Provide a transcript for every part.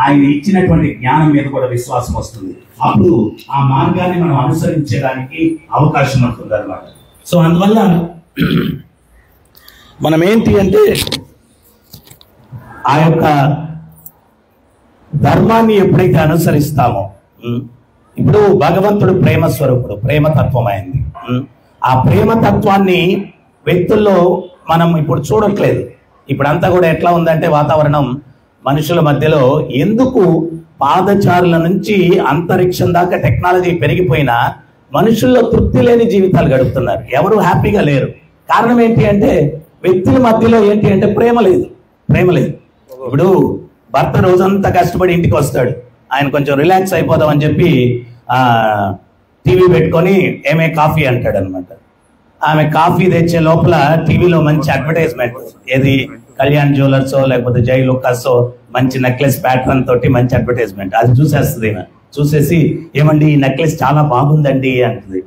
ఆయన ఇచ్చినటువంటి జ్ఞానం మీద కూడా విశ్వాసం వస్తుంది. అప్పుడు ఆ మార్గాన్ని మనం అనుసరించడానికి అవకాశం ఉంటుంది అన్నమాట. సో అందువల్ల మనం ఏంటి అంటే ఆ యొక్క ధర్మాన్ని ఎప్పుడైతే అనుసరిస్తామో, ఇప్పుడు భగవంతుడు ప్రేమ స్వరూపుడు, ప్రేమతత్వం అయింది. ఆ ప్రేమతత్వాన్ని వ్యక్తుల్లో మనం ఇప్పుడు చూడట్లేదు. ఇప్పుడంతా కూడా ఎట్లా ఉందంటే వాతావరణం మనుషుల మధ్యలో ఎందుకు పాదచారుల నుంచి అంతరిక్షం దాకా టెక్నాలజీ పెరిగిపోయినా మనుషుల్లో తృప్తి లేని జీవితాలు గడుపుతున్నారు. ఎవరు హ్యాపీగా లేరు. కారణం ఏంటి అంటే వ్యక్తుల మధ్యలో ఏంటి అంటే ప్రేమ లేదు. ఇప్పుడు భర్త రోజంతా కష్టపడి ఇంటికి వస్తాడు, ఆయన కొంచెం రిలాక్స్ అయిపోదామని చెప్పి టీవీ పెట్టుకొని ఏమే కాఫీ అంటాడు అనమాట. ఆమె కాఫీ తెచ్చే లోపల టీవీలో మంచి అడ్వర్టైజ్మెంట్, ఏది కళ్యాణ్ జ్యువెలర్స్ లేకపోతే జై లుకాస్ మంచి నెక్లెస్ ప్యాటర్న్ తోటి మంచి అడ్వర్టైజ్మెంట్, అది చూసేస్తుంది. చూసేసి ఏమండి ఈ నెక్లెస్ చాలా బాగుందండి అంటుంది.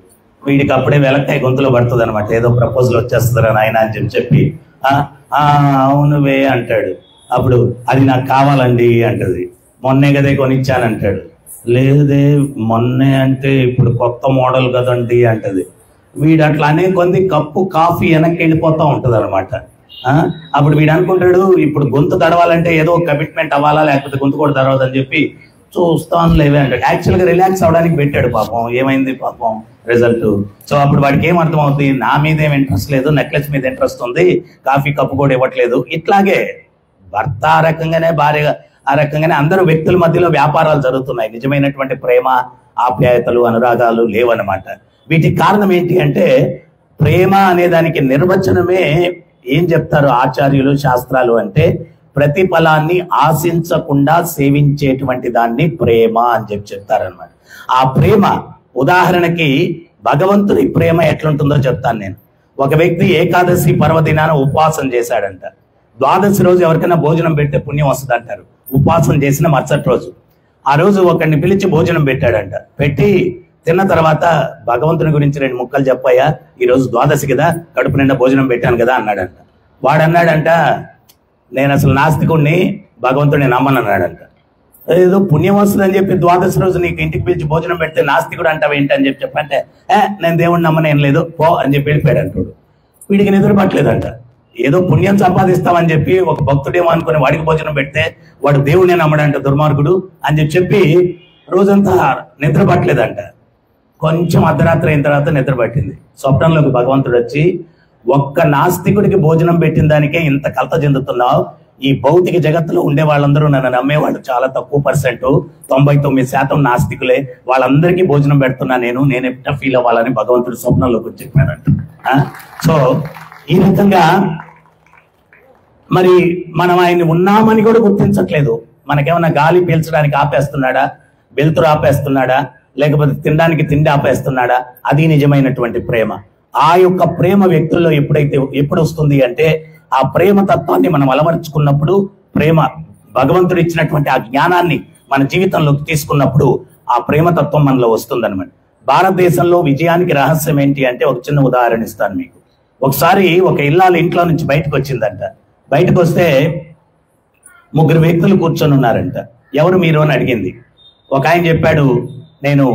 వీడికి అప్పుడే వెలక్కాయ గొంతులో పడుతుంది అనమాట, ఏదో ప్రపోజల్ వచ్చేస్తుందిరా నాయన అని చెప్పి అవునువే అంటాడు. అప్పుడు అది నాకు కావాలండి అంటది. మొన్నే కదే కొనిచ్చానంటాడు. లేదే మొన్నే అంటే ఇప్పుడు కొత్త మోడల్ కదండి అంటది. వీడు అట్లా అనే కొంది కప్పు కాఫీ వెనక్కి వెళ్ళిపోతూ ఉంటుంది అనమాట. అప్పుడు వీడు అనుకుంటాడు ఇప్పుడు గొంతు తడవాలంటే ఏదో కమిట్మెంట్ అవ్వాలా, లేకపోతే గొంతు కూడా తడవదని చెప్పి చూస్తాను లేవే అంటాడు. యాక్చువల్గా రిలాక్స్ అవడానికి పెట్టాడు. పాపం ఏమైంది పాపం రిజల్ట్. సో అప్పుడు వాడికి ఏం అర్థం అవుతుంది, నా మీద ఏం ఇంట్రెస్ట్ లేదు, నెక్లెస్ మీద ఇంట్రెస్ట్ ఉంది, కాఫీ కప్పు కూడా ఇవ్వట్లేదు. ఇట్లాగే భర్త ఆ రకంగానే, భార్య ఆ రకంగానే అందరూ వ్యక్తుల మధ్యలో వ్యాపారాలు జరుగుతున్నాయి. నిజమైనటువంటి ప్రేమ, ఆప్యాయతలు, అనురాగాలు లేవన్నమాట. వీటికి కారణం ఏంటి అంటే ప్రేమ అనే దానికి నిర్వచనమే ఏం చెప్తారు ఆచార్యులు, శాస్త్రాలు అంటే ప్రతిఫలాన్ని ఆశించకుండా సేవించేటువంటి దాన్ని ప్రేమ అని చెప్తారనమాట. ఆ ప్రేమ ఉదాహరణకి భగవంతుడి ప్రేమ ఎట్లుంటుందో చెప్తాను నేను. ఒక వ్యక్తి ఏకాదశి పర్వదినాన ఉపవాసం చేశాడంట. ద్వాదశి రోజు ఎవరికైనా భోజనం పెడితే పుణ్యం వస్తుంది అంటారు. ఉపవాసం చేసిన మరుసటి రోజు ఆ రోజు ఒకరిని పిలిచి భోజనం పెట్టాడంట. పెట్టి తిన్న తర్వాత భగవంతుని గురించి 2 ముక్కలు చెప్పాయా, ఈరోజు ద్వాదశి కదా, కడుపు నిండా భోజనం పెట్టాను కదా అన్నాడంట. వాడన్నాడంట నేను అసలు నాస్తికుడిని, భగవంతుడిని నమ్మను అన్నాడంట. ఏదో పుణ్యం వస్తుందని చెప్పి ద్వాదశి రోజు నీకు ఇంటికి పిలిచి భోజనం పెడితే నాస్తికుడు అంటావు ఏంటి అని చెప్పంటే నేను దేవుడిని నమ్మనేం లేదు పో అని చెప్పి వెళ్ళిపోయాడు అంటాడు. వీడికి నిద్ర పట్టలేదంట. ఏదో పుణ్యం సంపాదిస్తామని చెప్పి ఒక భక్తుడేమో అనుకుని వాడికి భోజనం పెడితే వాడు దేవుడిని నమ్మడంట, దుర్మార్గుడు అని చెప్పి రోజంతా నిద్ర పట్టలేదంట. కొంచెం అర్ధరాత్రి అయిన తర్వాత నిద్ర పట్టింది. స్వప్నంలోకి భగవంతుడు వచ్చి ఒక్క నాస్తికుడికి భోజనం పెట్టిన దానికే ఇంత కలత చెందుతున్నావు, ఈ భౌతిక జగత్తులో ఉండే వాళ్ళందరూ నన్ను నమ్మేవాళ్ళు చాలా తక్కువ %, 99% నాస్తికులే, వాళ్ళందరికీ భోజనం పెడుతున్నా నేను ఎట్లా ఫీల్ అవ్వాలని భగవంతుడు స్వప్నంలోకి వచ్చి చెప్పాడంట. సో ఈ రకంగా మరి మనం ఆయన్ని ఉన్నామని కూడా గుర్తించట్లేదు. మనకేమన్నా గాలి పీల్చడానికి ఆపేస్తున్నాడా, వెలుతురు ఆపేస్తున్నాడా, లేకపోతే తినడానికి తిండి ఆపేస్తున్నాడా? అది నిజమైనటువంటి ప్రేమ. ఆ యొక్క ప్రేమ వ్యక్తుల్లో ఎప్పుడు వస్తుంది అంటే ఆ ప్రేమ తత్వాన్ని మనం అలవర్చుకున్నప్పుడు, ప్రేమ భగవంతుడు ఇచ్చినటువంటి ఆ జ్ఞానాన్ని మన జీవితంలోకి తీసుకున్నప్పుడు ఆ ప్రేమతత్వం మనలో వస్తుందన్నమాట. భారతదేశంలో విజయానికి రహస్యం ఏంటి అంటే ఒక చిన్న ఉదాహరణ ఇస్తాను మీకు. ఒకసారి ఒక ఇల్లాలు ఇంట్లో నుంచి బయటకు వచ్చిందంట. బయటకు వస్తే 3 వ్యక్తులు కూర్చొని ఉన్నారంట. ఎవరు మీరు అని అడిగింది. ఒక ఆయన చెప్పాడు నేను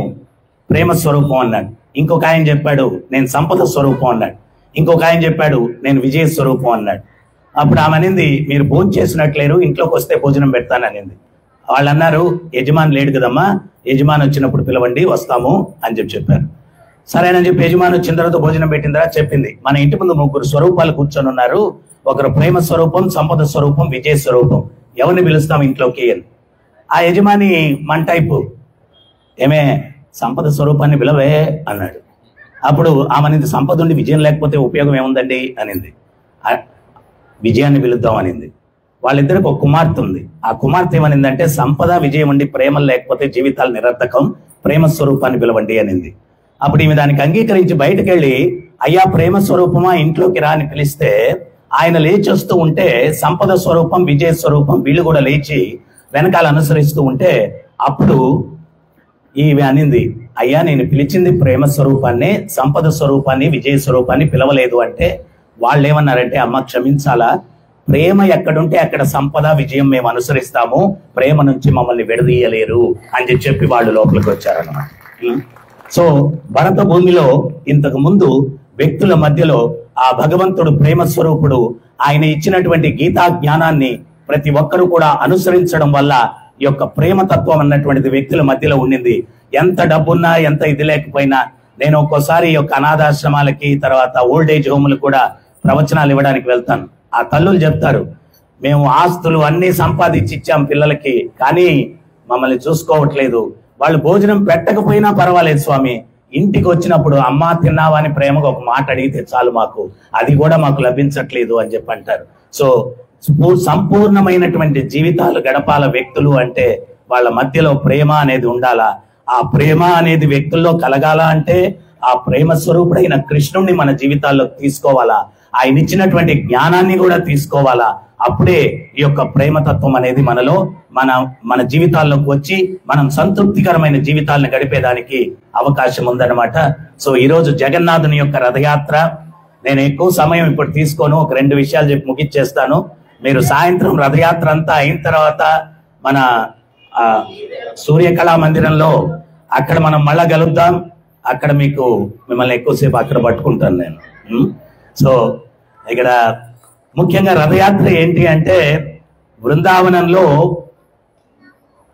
ప్రేమ స్వరూపం అన్నాడు. ఇంకొక ఆయన చెప్పాడు నేను సంపద స్వరూపం అన్నాడు. ఇంకొక ఆయన చెప్పాడు నేను విజయ స్వరూపం అన్నాడు. అప్పుడు ఆమె అనింది మీరు భోజనం చేసినట్లేరు, ఇంట్లోకి వస్తే భోజనం పెడతాననింది. వాళ్ళు అన్నారు యజమాని లేడు కదమ్మా, యజమాని వచ్చినప్పుడు పిలవండి వస్తాము అని చెప్పారు. సరేనని చెప్పి యజమాని వచ్చిన తర్వాత భోజనం పెట్టిన తర్వాత చెప్పింది మన ఇంటి ముందు 3 స్వరూపాలు కూర్చొని ఉన్నారు, ఒకరు ప్రేమ స్వరూపం, సంపద స్వరూపం, విజయ స్వరూపం, ఎవరిని పిలుస్తాం ఇంట్లోకి అని. ఆ యజమాని మన టైపు ఏమే సంపద స్వరూపాన్ని పిలవే అన్నాడు. అప్పుడు ఆమెనింది సంపద ఉండి విజయం లేకపోతే ఉపయోగం ఏముందండి అనింది. విజయాన్ని పిలుద్దాం అనింది. వాళ్ళిద్దరికి ఒక కుమార్తె ఉంది. ఆ కుమార్తె ఏమనిందంటే సంపద విజయం ఉండి ప్రేమ లేకపోతే జీవితాలు నిరర్థకం, ప్రేమ స్వరూపాన్ని పిలవండి అనింది. అప్పుడు ఈమె దానికి అంగీకరించి బయటకు వెళ్ళి అయ్యా ప్రేమ స్వరూపమా ఇంట్లోకి రా అని పిలిస్తే ఆయన లేచి వస్తూ ఉంటే సంపద స్వరూపం, విజయ స్వరూపం వీళ్ళు కూడా లేచి వెనకాల అనుసరిస్తూ ఉంటే అప్పుడు ఈమె అనింది అయ్యా నేను పిలిచింది ప్రేమ స్వరూపాన్ని, సంపద స్వరూపాన్ని, విజయ స్వరూపాన్ని పిలవలేదు అంటే వాళ్ళు ఏమన్నారంటే అమ్మ క్షమించాలా, ప్రేమ ఎక్కడుంటే అక్కడ సంపద విజయం మేము అనుసరిస్తాము, ప్రేమ నుంచి మమ్మల్ని విడదీయలేరు అని చెప్పి వాళ్ళు లోపలికి వచ్చారన్నమాట. సో భరత భూమిలో ఇంతకు ముందు వ్యక్తుల మధ్యలో ఆ భగవంతుడు ప్రేమ స్వరూపుడు ఆయన ఇచ్చినటువంటి గీతా జ్ఞానాన్ని ప్రతి ఒక్కరూ కూడా అనుసరించడం వల్ల ఈ యొక్క ప్రేమతత్వం అన్నటువంటిది వ్యక్తుల మధ్యలో ఉండింది. ఎంత డబ్బున్నా ఎంత ఇది లేకపోయినా నేను ఒక్కోసారి ఈ యొక్క అనాథాశ్రమాలకి తర్వాత ఓల్డ్ ఏజ్ హోములు కూడా ప్రవచనాలు ఇవ్వడానికి వెళ్తాను. ఆ తల్లులు చెప్తారు, మేము ఆస్తులు అన్ని సంపాదించి ఇచ్చాం పిల్లలకి, కానీ మమ్మల్ని చూసుకోవట్లేదు. వాళ్ళు భోజనం పెట్టకపోయినా పర్వాలేదు స్వామి, ఇంటికి వచ్చినప్పుడు అమ్మా తిన్నావా అని ప్రేమగా ఒక మాట అడిగితే చాలు, మాకు అది కూడా మాకు లభించట్లేదు అని చెప్పి అంటారు. సో సంపూర్ణమైనటువంటి జీవితాలు గడపాల వ్యక్తులు అంటే వాళ్ళ మధ్యలో ప్రేమ అనేది ఉండాలా. ఆ ప్రేమ అనేది వ్యక్తుల్లో కలగాల అంటే ఆ ప్రేమ స్వరూపుడైన కృష్ణుణ్ణి మన జీవితాల్లో తీసుకోవాలా, ఆయన ఇచ్చినటువంటి జ్ఞానాన్ని కూడా తీసుకోవాలా. అప్పుడే ఈ యొక్క ప్రేమతత్వం అనేది మనలో మన జీవితాల్లోకి వచ్చి మనం సంతృప్తికరమైన జీవితాలను గడిపేదానికి అవకాశం ఉందన్నమాట. సో ఈరోజు జగన్నాథుని యొక్క రథయాత్ర, నేను ఎక్కువ సమయం ఇప్పుడు తీసుకోను, ఒక 2 విషయాలు చెప్పి ముగిచ్చేస్తాను. మీరు సాయంత్రం రథయాత్ర అంతా అయిన తర్వాత మన సూర్యకళా మందిరంలో అక్కడ మనం మళ్ళా కలుద్దాం. అక్కడ మిమ్మల్ని ఎక్కువసేపు అక్కడ పట్టుకుంటాను నేను. సో ఇక్కడ ముఖ్యంగా రథయాత్ర ఏంటి అంటే బృందావనంలో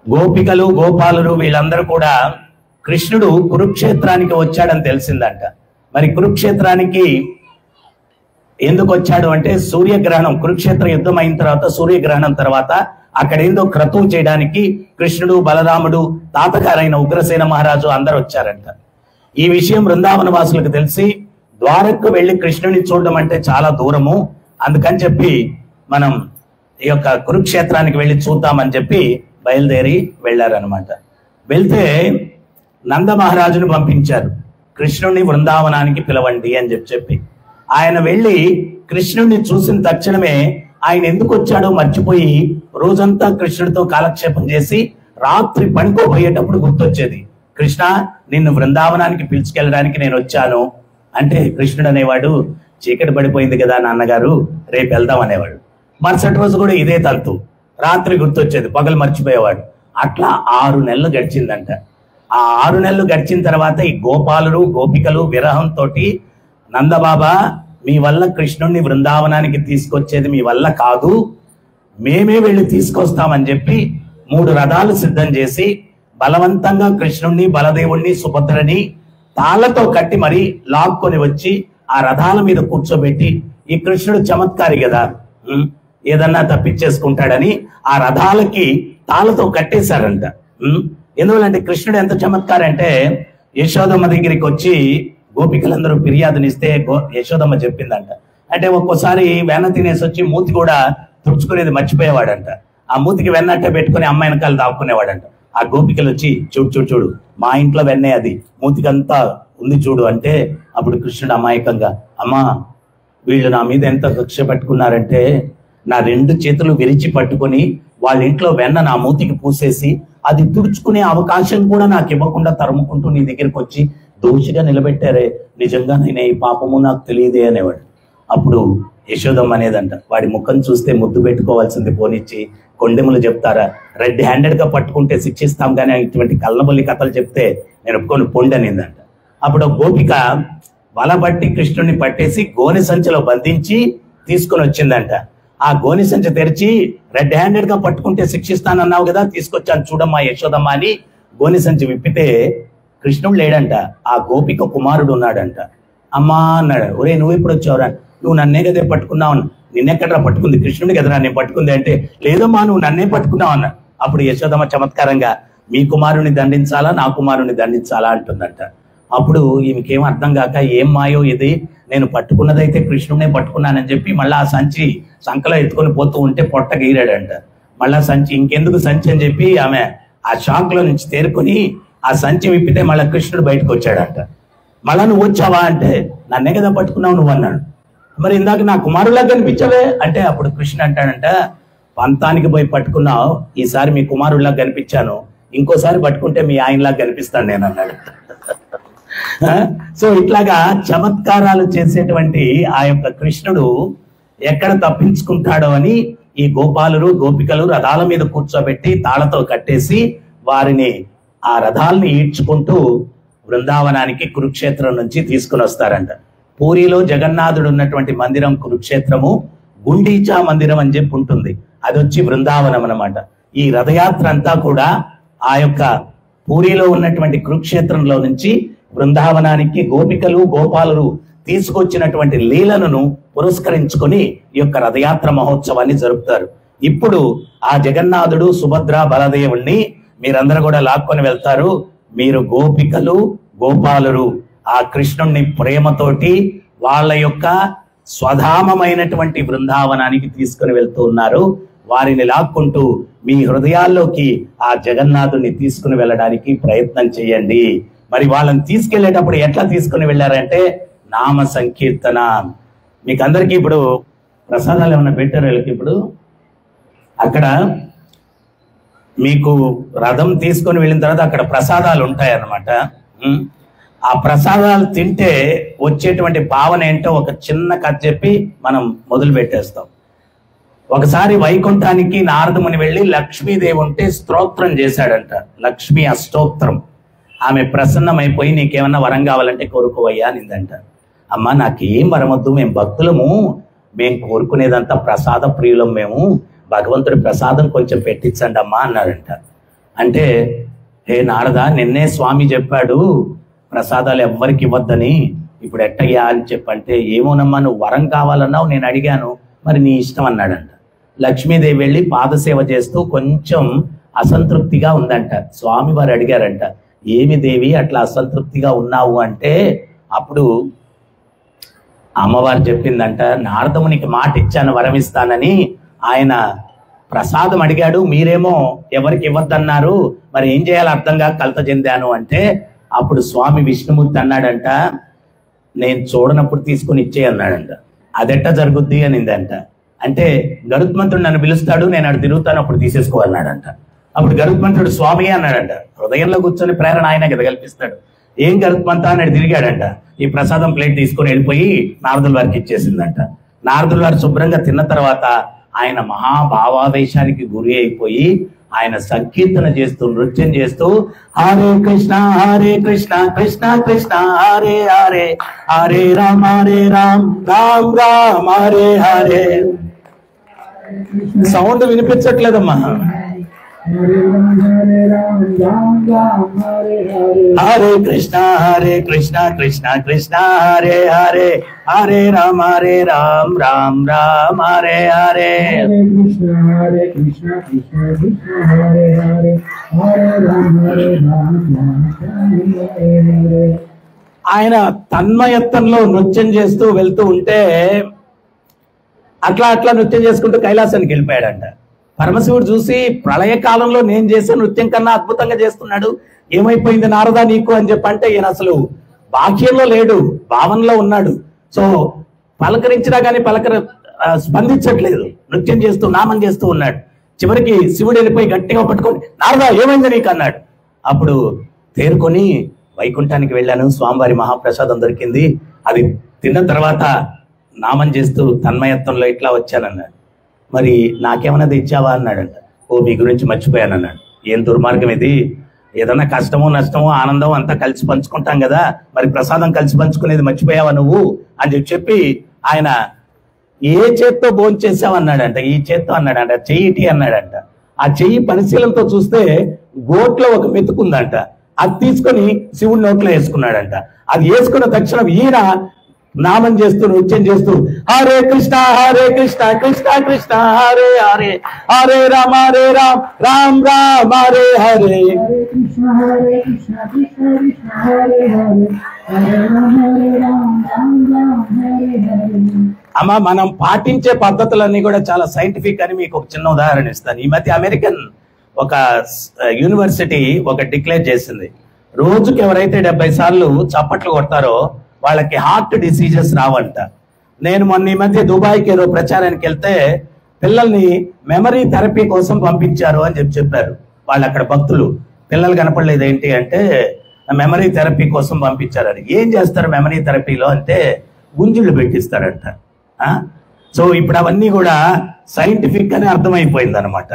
గోపికలు గోపాలులు వీళ్ళందరూ కూడా కృష్ణుడు కురుక్షేత్రానికి వచ్చాడని తెలిసిందంట. మరి కురుక్షేత్రానికి ఎందుకు వచ్చాడు అంటే సూర్యగ్రహణం, కురుక్షేత్ర యుద్ధం అయిన తర్వాత సూర్యగ్రహణం తర్వాత అక్కడ ఏందో క్రతువు చేయడానికి కృష్ణుడు బలరాముడు తాతగారైన ఉగ్రసేన మహారాజు అందరు వచ్చారంట. ఈ విషయం బృందావన వాసులకు తెలిసి ద్వారకు వెళ్లి కృష్ణుని చూడడం అంటే చాలా దూరము, అందుకని చెప్పి మనం ఈ యొక్క కురుక్షేత్రానికి వెళ్ళి చూద్దామని చెప్పి బయలుదేరి వెళ్ళారనమాట. వెళ్తే నంద మహారాజును పంపించారు, కృష్ణుని బృందావనానికి పిలవండి అని చెప్పి. ఆయన వెళ్ళి కృష్ణుడిని చూసిన తక్షణమే ఆయన ఎందుకు వచ్చాడో మర్చిపోయి రోజంతా కృష్ణుడితో కాలక్షేపం చేసి రాత్రి పడుకోబోయేటప్పుడు గుర్తొచ్చేది, కృష్ణ నిన్ను బృందావనానికి పిలుచుకెళ్ళడానికి నేను వచ్చాను అంటే కృష్ణుడు అనేవాడు, చీకటి పడిపోయింది కదా నాన్నగారు రేపు వెళ్దాం అనేవాడు. మరుసటి రోజు కూడా ఇదే తంతు, రాత్రి గుర్తొచ్చేది, పగలు మర్చిపోయేవాడు. అట్లా 6 నెలలు గడిచిందంట. ఆ 6 నెలలు గడిచిన తర్వాత ఈ గోపాలురు గోపికలు విరహంతో, నందబాబా మీ వల్ల కృష్ణుణ్ణి బృందావనానికి తీసుకొచ్చేది మీ వల్ల కాదు, మేమే వెళ్ళి తీసుకొస్తామని చెప్పి 3 రథాలు సిద్ధం చేసి బలవంతంగా కృష్ణుణ్ణి బలదేవుణ్ణి సుభద్రని తాళ్లతో కట్టి మరీ లాక్కొని వచ్చి ఆ రథాల మీద కూర్చోబెట్టి, ఈ కృష్ణుడు చమత్కారి కదా ఏదన్నా తప్పించేసుకుంటాడని ఆ రథాలకి తాళ్లతో కట్టేశారంట. ఎందువల్లంటే కృష్ణుడు ఎంత చమత్కారి అంటే యశోదమ్మ దగ్గరికి వచ్చి గోపికలందరూ ఫిర్యాదునిస్తే యశోదమ్మ చెప్పిందంట. అంటే ఒక్కోసారి వెన్న తినేసి వచ్చి మూతి కూడా తుడుచుకునేది మర్చిపోయేవాడంట. ఆ మూతికి వెన్నట్టే పెట్టుకుని అమ్మ వెనకాల దాక్కునేవాడంట. ఆ గోపికలు వచ్చి చూడు మా ఇంట్లో వెన్నే, అది మూతికంతా ఉంది చూడు అంటే అప్పుడు కృష్ణుడు అమాయకంగా, అమ్మా వీళ్ళు నా మీద ఎంత కక్ష పట్టుకున్నారంటే నా 2 చేతులు విరిచి పట్టుకొని వాళ్ళ ఇంట్లో వెన్న నా మూతికి పూసేసి అది తుడుచుకునే అవకాశం కూడా నాకు ఇవ్వకుండా తరుముకుంటూ నీ దగ్గరికి వచ్చి దోషిగా నిలబెట్టారే, నిజంగా నేను ఈ పాపము నాకు తెలియదే అనేవాడు. అప్పుడు యశోదమ్మ అనేదంట, వాడి ముఖం చూస్తే ముద్దు పెట్టుకోవాల్సింది పోనిచ్చి కొండెములు చెప్తారా, రెడ్ హ్యాండెడ్ గా పట్టుకుంటే శిక్షిస్తాం కానీ ఇటువంటి కళ్ళబొల్లి కథలు చెప్తే నేను ఒప్పుకొని పొండి అనేదంట. అప్పుడు గోపిక వలబట్టి కృష్ణుడిని పట్టేసి గోనె సంచిలో బంధించి తీసుకొని వచ్చిందంట. ఆ గోనె సంచి తెరిచి రెడ్ హ్యాండెడ్ గా పట్టుకుంటే శిక్షిస్తానన్నావు కదా, తీసుకొచ్చాను చూడమ్మా యశోదమ్మ అని గోనె సంచి విప్పితే కృష్ణుడు లేడంట, ఆ గోపిక కుమారుడు ఉన్నాడంట. అమ్మా అన్నాడు, ఒరే నువ్వు ఎప్పుడు వచ్చావురా, నువ్వు నన్నే కదే పట్టుకున్నావు, నిన్నెక్కడరా పట్టుకుంది, కృష్ణుడి కదరా నేను పట్టుకుంది అంటే, లేదమ్మా నువ్వు నన్నే పట్టుకున్నావు అన్న. అప్పుడు యశోదమ్మ చమత్కారంగా మీ కుమారుని దండించాలా నా కుమారుని దండించాలా అంటుందంట. అప్పుడు ఈమెకేం అర్థం కాక ఏం మాయో ఇది, నేను పట్టుకున్నదైతే కృష్ణుడినే పట్టుకున్నానని చెప్పి మళ్ళీ ఆ సంచి సంకలో ఎత్తుకొని పోతూ ఉంటే పొట్ట గీరాడంట. మళ్ళా సంచి ఇంకెందుకు సంచి అని చెప్పి ఆమె ఆ షాక్ లో నుంచి తేరుకొని ఆ సంచి విప్పితే మళ్ళీ కృష్ణుడు బయటకు వచ్చాడంట. మళ్ళా నువ్వు వచ్చావా అంటే నన్నే కదా పట్టుకున్నావు నువ్వు అన్నాడు. మరి ఇందాక నా కుమారులా కనిపించవే అంటే అప్పుడు కృష్ణ అంటాడంట, పంతానికి పోయి పట్టుకున్నావు, ఈసారి మీ కుమారుడిలా కనిపించాను, ఇంకోసారి పట్టుకుంటే మీ ఆయనలా కనిపిస్తాను నేను అన్నాడు. సో ఇట్లాగా చమత్కారాలు చేసేటువంటి ఆ యొక్క కృష్ణుడు ఎక్కడ తప్పించుకుంటాడో అని ఈ గోపాలురు గోపికలు రథాల మీద కూర్చోబెట్టి తాళతో కట్టేసి వారిని ఆ రథాలని ఈడ్చుకుంటూ బృందావనానికి కురుక్షేత్రం నుంచి తీసుకుని వస్తారంట. పూరిలో జగన్నాథుడు ఉన్నటువంటి మందిరం కురుక్షేత్రము, గుండీచా మందిరం అని చెప్పి ఉంటుంది, అది వచ్చి బృందావనం అన్నమాట. ఈ రథయాత్ర అంతా కూడా ఆ యొక్క పూరిలో ఉన్నటువంటి కురుక్షేత్రంలో నుంచి బృందావనానికి గోపికలు గోపాలురు తీసుకొచ్చినటువంటి లీలలను పురస్కరించుకొని ఈ యొక్క రథయాత్ర మహోత్సవాన్ని జరుపుతారు. ఇప్పుడు ఆ జగన్నాథుడు సుభద్ర బలదేవుణ్ణి మీరందరూ కూడా లాక్కొని వెళ్తారు. మీరు గోపికలు గోపాలురు ఆ కృష్ణుణ్ణి ప్రేమతోటి వాళ్ళ యొక్క స్వధామమైనటువంటి బృందావనానికి తీసుకుని వెళ్తూ ఉన్నారు. వారిని లాక్కుంటూ మీ హృదయాల్లోకి ఆ జగన్నాథుని తీసుకుని వెళ్ళడానికి ప్రయత్నం చేయండి. మరి వాళ్ళని తీసుకెళ్లేటప్పుడు ఎట్లా తీసుకుని వెళ్ళారంటే నామ సంకీర్తన. మీకు అందరికీ ఇప్పుడు ప్రసాదాలు ఏమైనా పెట్టారు వీళ్ళకి? ఇప్పుడు అక్కడ మీకు రథం తీసుకొని వెళ్ళిన తర్వాత అక్కడ ప్రసాదాలు ఉంటాయన్నమాట. ఆ ప్రసాదాలు తింటే వచ్చేటువంటి భావన ఏంటో ఒక చిన్న కథ చెప్పి మనం మొదలు పెట్టేస్తాం. ఒకసారి వైకుంఠానికి నారదముని వెళ్ళి లక్ష్మీదేవి ఉంటే స్తోత్రం చేశాడంట, లక్ష్మీ అష్టోత్తరం. ఆమె ప్రసన్నమైపోయి నీకేమన్నా వరం కావాలంటే కోరుకోవయ్యా అనిందంట. అమ్మ నాకేం వరం వద్దు, మేము భక్తులము, మేము కోరుకునేదంతా ప్రసాద ప్రియులం, మేము భగవంతుడి ప్రసాదం కొంచెం పెట్టించండి అమ్మా అన్నాడంట. అంటే హే నారద, నిన్నే స్వామి చెప్పాడు ప్రసాదాలు ఎవ్వరికి ఇవ్వద్దని, ఇప్పుడు ఎట్టయ్యా అని చెప్పంటే ఏమోనమ్మా నువ్వు వరం కావాలన్నావు, నేను అడిగాను, మరి నీ ఇష్టం అన్నాడంట. లక్ష్మీదేవి వెళ్ళి పాదసేవ చేస్తూ కొంచెం అసంతృప్తిగా ఉందంట. స్వామి వారు అడిగారంట, ఏమి దేవి అట్లా అసంతృప్తిగా ఉన్నావు అంటే అప్పుడు అమ్మవారు చెప్పిందంట, నారదమునికి మాట ఇచ్చాను వరం ఇస్తానని, ఆయన ప్రసాదం అడిగాడు, మీరేమో ఎవరికి ఇవ్వద్దన్నారు, మరి ఏం చేయాలో అర్థంగా కలత చెందాను అంటే అప్పుడు స్వామి విష్ణుమూర్తి అన్నాడంట, నేను చూడనప్పుడు తీసుకుని ఇచ్చే అన్నాడంట. అదెట్ట జరుగుద్ది అనిందంట. అంటే గరుత్మంతుడు నన్ను పిలుస్తాడు, నేను అటు తిరుగుతాను, అప్పుడు తీసేసుకో అన్నాడంట. అప్పుడు గరుత్మంతుడు స్వామి అన్నాడంట. హృదయంలో కూర్చొని ప్రేరణ ఆయన కదా కల్పిస్తాడు. ఏం గరుత్మంత అని తిరిగాడంట. ఈ ప్రసాదం ప్లేట్ తీసుకొని వెళ్ళిపోయి నారదుల వారికి ఇచ్చేసిందంట. నారదుల వారు శుభ్రంగా తిన్న తర్వాత ఆయన మహాభావావేశానికి గురి అయిపోయి ఆయన సంకీర్తన చేస్తూ నృత్యం చేస్తూ హరే కృష్ణ కృష్ణ కృష్ణ హరే హరే, హరే రామ రామ్ రామ్ హరే హరే. సౌండ్ వినిపించట్లేదమ్మా. హరే కృష్ణ కృష్ణ కృష్ణ హరే హరే, హరే రామ రామ్ రామ్ హరే హరే. హరే కృష్ణ కృష్ణ కృష్ణ హరే హరే, హరే రామ రామ్ హరే హరే. ఆయన తన్మయత్వంలో నృత్యం చేస్తూ వెళ్తూ ఉంటే అట్లా నృత్యం చేసుకుంటూ కైలాసానికి వెళ్ళిపోయాడంట. పరమశివుడు చూసి ప్రళయకాలంలో నేను చేసే నృత్యం కన్నా అద్భుతంగా చేస్తున్నాడు, ఏమైపోయింది నారదా నీకు అని చెప్పంటే ఈయన అసలు బాహ్యంలో లేడు, భావనలో ఉన్నాడు. సో పలకరించినా కానీ స్పందించట్లేదు, నృత్యం చేస్తూ నామం చేస్తూ ఉన్నాడు. చివరికి శివుడు వెళ్ళిపోయి గట్టిగా పట్టుకొని నారదా ఏమైంది నీకు అన్నాడు. అప్పుడు తేరుకొని వైకుంఠానికి వెళ్ళాను, స్వామివారి మహాప్రసాదం దొరికింది, అది తిన్న తర్వాత నామం చేస్తూ తన్మయత్వంలో ఇట్లా వచ్చానన్నాడు. మరి నాకేమన్నా ఇచ్చావా అన్నాడంట. ఓ మీ గురించి మర్చిపోయాను అన్నాడు. ఏం దుర్మార్గం ఇది, ఏదన్నా కష్టమో నష్టమో ఆనందం అంతా కలిసి పంచుకుంటాం కదా, మరి ప్రసాదం కలిసి పంచుకునేది మర్చిపోయావా నువ్వు అని చెప్పి ఆయన ఏ చేత్తో భోంచేసావు అన్నాడంట. ఈ చేత్తో అన్నాడంట. చెయ్యిటి అన్నాడంట. ఆ చెయ్యి పరిశీలనతో చూస్తే గోట్లో ఒక మెతుకుందంట. అది తీసుకొని శివుడి నోట్లో వేసుకున్నాడంట. అది వేసుకున్న తక్షణం ఈయన నామం చేస్తూ నృత్యం చేస్తూ హరే కృష్ణ కృష్ణ కృష్ణ హరే హరే, హరే రామ రామ్ హరే హరే. అమ్మ మనం పాటించే పద్ధతులన్నీ కూడా చాలా సైంటిఫిక్ అని మీకు ఒక చిన్న ఉదాహరణ ఇస్తాను. ఈ మధ్య అమెరికన్ ఒక యూనివర్సిటీ ఒక డిక్లేర్ చేసింది, రోజుకి ఎవరైతే 70 సార్లు చప్పట్లు కొడతారో వాళ్ళకి హార్ట్ డిసీజెస్ రావంట. నేను మొన్న ఈ మధ్య దుబాయ్కి ఏదో ప్రచారానికి వెళ్తే పిల్లల్ని మెమరీ థెరపీ కోసం పంపించారు అని చెప్పారు. వాళ్ళు అక్కడ భక్తులు, పిల్లలు కనపడలేదు ఏంటి అంటే మెమరీ థెరపీ కోసం పంపించారు. అది ఏం చేస్తారు మెమరీ థెరపీలో అంటే గుంజుళ్ళు పెట్టిస్తారంట. సో ఇప్పుడు అవన్నీ కూడా సైంటిఫిక్ గానే అర్థమైపోయింది అనమాట.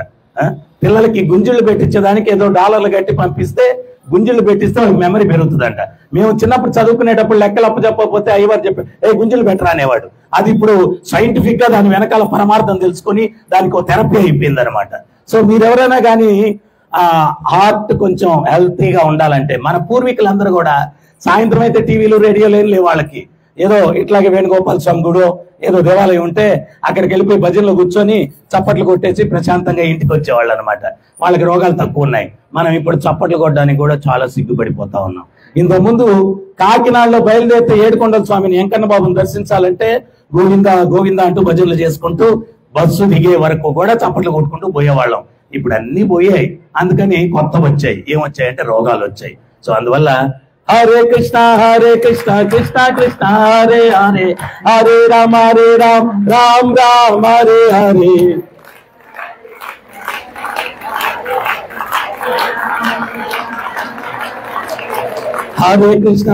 పిల్లలకి గుంజుళ్ళు పెట్టించేదానికి ఏదో డాలర్లు కట్టి పంపిస్తే గుంజుళ్ళు పెట్టిస్తే వాళ్ళకి మెమరీ పెరుగుతుందంట. మేము చిన్నప్పుడు చదువుకునేటప్పుడు లెక్కలు అప్పచెప్పకపోతే అయ్యవారు చెప్పి గుంజులు పెట్టరా అనేవాడు. అది ఇప్పుడు సైంటిఫిక్ గా దాని వెనకాల పరమార్థం తెలుసుకొని దానికి ఒక థెరపీ అయిపోయింది అనమాట. సో మీరెవరైనా కానీ హార్ట్ కొంచెం హెల్తీగా ఉండాలంటే మన పూర్వీకులందరూ కూడా సాయంత్రం అయితే టీవీలు రేడియోలు ఏం లేవు వాళ్ళకి. ఏదో ఇట్లాగే వేణుగోపాల స్వామి గుడో ఏదో దేవాలయం ఉంటే అక్కడికి వెళ్ళిపోయి భజనలో కూర్చొని చప్పట్లు కొట్టేసి ప్రశాంతంగా ఇంటికి వచ్చేవాళ్ళు అనమాట. వాళ్ళకి రోగాలు తక్కువ ఉన్నాయి. మనం ఇప్పుడు చప్పట్లు కొట్టడానికి కూడా చాలా సిగ్గుపడిపోతా ఉన్నాం. ఇంతకుముందు కాకినాడలో బయలుదేరితే ఏడుకొండల స్వామిని వెంకన్న బాబుని దర్శించాలంటే గోవింద గోవింద అంటూ భజనలు చేసుకుంటూ బస్సు దిగే వరకు కూడా చప్పట్లు కొట్టుకుంటూ పోయేవాళ్ళం. ఇప్పుడు అన్ని పోయాయి. అందుకని కొత్త వచ్చాయి. ఏమొచ్చాయంటే రోగాలు వచ్చాయి. సో అందువల్ల హరే కృష్ణ కృష్ణ కృష్ణ హరే హరే హరే రామ రామ రామ హరే హరే. హరే కృష్ణ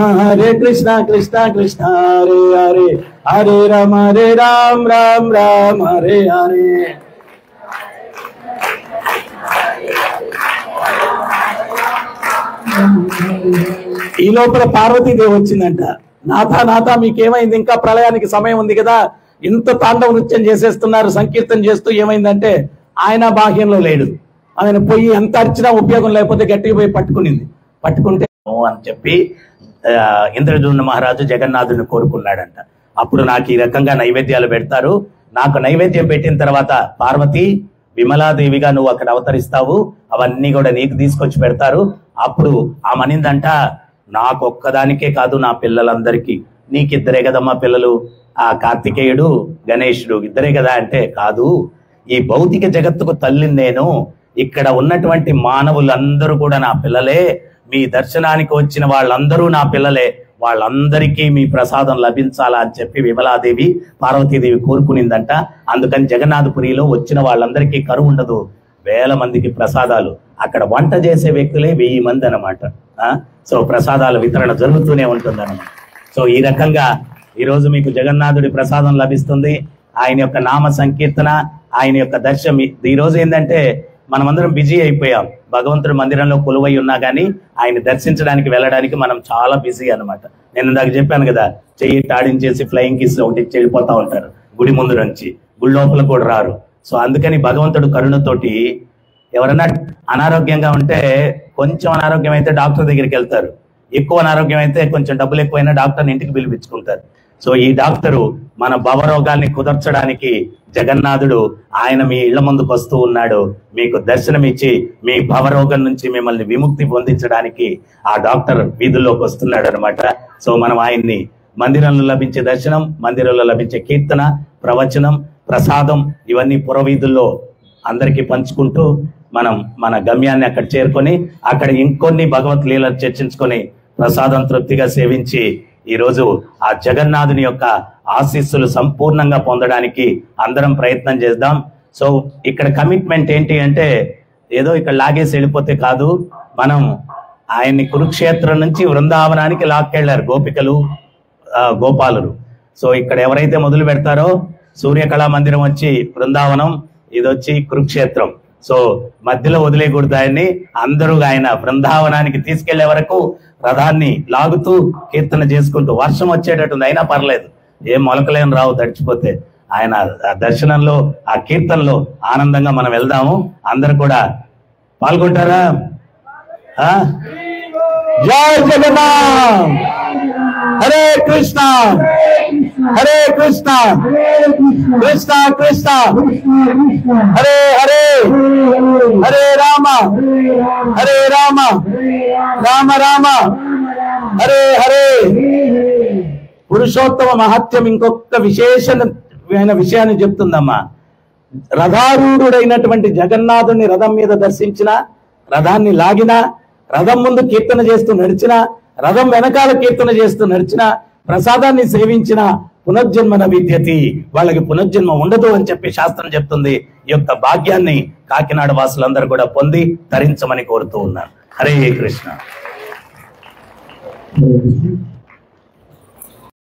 కృష్ణ కృష్ణ హరే హరే హరే రామ రామ హరే హరే. ఈ లోపల పార్వతీదేవి వచ్చిందంట. నాథ మీకేమైంది? ఇంకా ప్రళయానికి సమయం ఉంది కదా, ఇంత తాండవ నృత్యం చేసేస్తున్నారు సంకీర్తన చేస్తూ. ఏమైందంటే ఆయన బాహ్యంలో లేడు. ఆయన పోయి ఎంత అర్చినా ఉపయోగం లేకపోతే గట్టిగా పోయి పట్టుకుంటే అని చెప్పి ఇంద్రజుమ్న మహారాజు జగన్నాథుని కోరుకున్నాడంట. అప్పుడు నాకు ఈ రకంగా నైవేద్యాలు పెడతారు. నాకు నైవేద్యం పెట్టిన తర్వాత పార్వతి విమలాదేవిగా నువ్వు అక్కడ అవతరిస్తావు, అవన్నీ కూడా నీకు తీసుకొచ్చి పెడతారు. అప్పుడు ఆ మనిందంట, నాకొక్కదానికే కాదు నా పిల్లలందరికీ. నీకిద్దరే కదమ్మా పిల్లలు, ఆ కార్తికేయుడు గణేశుడు ఇద్దరే కదా అంటే, కాదు ఈ భౌతిక జగత్తుకు తల్లిని నేను, ఇక్కడ ఉన్నటువంటి మానవులందరూ కూడా నా పిల్లలే, మీ దర్శనానికి వచ్చిన వాళ్ళందరూ నా పిల్లలే, వాళ్ళందరికీ మీ ప్రసాదం లభించాలా అని చెప్పి విమలాదేవి పార్వతీదేవి కోరుకునిందంట. అందుకని జగన్నాథపురిలో వచ్చిన వాళ్ళందరికీ కరువు ఉండదు, వేల మందికి ప్రసాదాలు. అక్కడ వంట చేసే వ్యక్తులే 1000 మంది అనమాట. సో ప్రసాదాల వితరణ జరుగుతూనే ఉంటుంది అనమాట. సో ఈ రకంగా ఈరోజు మీకు జగన్నాథుడి ప్రసాదం లభిస్తుంది. ఆయన యొక్క నామ సంకీర్తన, ఆయన యొక్క దర్శనం. ఈ రోజు ఏంటంటే మనమందరం బిజీ అయిపోయాం. భగవంతుడి మందిరంలో కొలువై ఉన్నా కానీ ఆయన దర్శించడానికి వెళ్ళడానికి మనం చాలా బిజీ అనమాట. నేను ఇందాక చెప్పాను కదా, చెయ్యి టాడించేసి ఫ్లయింగ్ కిస్ ఒకటి చెడిపోతా ఉంటారు గుడి ముందు నుంచి, గుడి లోపల కూడా రారు. సో అందుకని భగవంతుడు కరుణతోటి ఎవరైనా అనారోగ్యంగా ఉంటే, కొంచెం అనారోగ్యం అయితే డాక్టర్ దగ్గరికి వెళ్తారు, ఎక్కువ అనారోగ్యం అయితే కొంచెం డబ్బులు ఎక్కువైనా డాక్టర్ని ఇంటికి పిలిపించుకుంటారు. సో ఈ డాక్టరు మన భవరోగాల్ని కుదర్చడానికి జగన్నాథుడు ఆయన మీ ఇళ్ల ముందుకు వస్తూ ఉన్నాడు. మీకు దర్శనం ఇచ్చి మీ భవరోగం నుంచి మిమ్మల్ని విముక్తి పొందించడానికి ఆ డాక్టర్ వీధుల్లోకి వస్తున్నాడు అనమాట. సో మనం ఆయన్ని మందిరంలో లభించే దర్శనం, మందిరంలో లభించే కీర్తన, ప్రవచనం, ప్రసాదం ఇవన్నీ పురవీధుల్లో అందరికీ పంచుకుంటూ మనం మన గమ్యాన్ని అక్కడ చేరుకొని అక్కడ ఇంకొన్ని భగవత్ లీలలు చర్చించుకొని ప్రసాదం తృప్తిగా సేవించి ఈరోజు ఆ జగన్నాథుని యొక్క ఆశీస్సులు సంపూర్ణంగా పొందడానికి అందరం ప్రయత్నం చేద్దాం. సో ఇక్కడ కమిట్మెంట్ ఏంటి అంటే, ఏదో ఇక్కడ లాగేసి వెళ్ళిపోతే కాదు, మనం ఆయన్ని కురుక్షేత్రం నుంచి వృందావనానికి లాక్కెళ్లారు గోపికలు గోపాలురు. సో ఇక్కడ ఎవరైతే మొదలు పెడతారో, సూర్యకళా మందిరం వచ్చి బృందావనం, ఇది వచ్చి కురుక్షేత్రం. సో మధ్యలో వదిలేకూడదు ఆయన్ని. అందరూ ఆయన బృందావనానికి తీసుకెళ్లే వరకు రథాన్ని లాగుతూ కీర్తన చేసుకుంటూ, వర్షం వచ్చేటట్టుంది అయినా పర్లేదు, ఏం మొలకలేని రావు తడిచిపోతే, ఆయన దర్శనంలో ఆ కీర్తనలో ఆనందంగా మనం వెళ్దాము. అందరు కూడా పాల్గొంటారా? జై జగన్నాథ్. హరే కృష్ణ హరే కృష్ణ కృష్ణ కృష్ణ హరే హరే హరే రామ రామ రామ హరే హరే. పురుషోత్తమ మహత్యం ఇంకొక విశేషమైన విషయాన్ని చెప్తుందమ్మా. రథారూఢుడైనటువంటి జగన్నాథుని రథం మీద దర్శించిన, రథాన్ని లాగిన, రథం ముందు కీర్తన చేస్తూ నడిచిన, రథం వెనకాల కీర్తన చేస్తూ నడిచిన, ప్రసాదాన్ని సేవించిన పునర్జన్మ విద్యతి, వాళ్ళకి పునర్జన్మ ఉండదు అని చెప్పి శాస్త్రం చెప్తుంది. ఈ యొక్క భాగ్యాన్ని కాకినాడ వాసులందరూ కూడా పొంది తరించమని కోరుతూ ఉన్నారు. హరే కృష్ణ.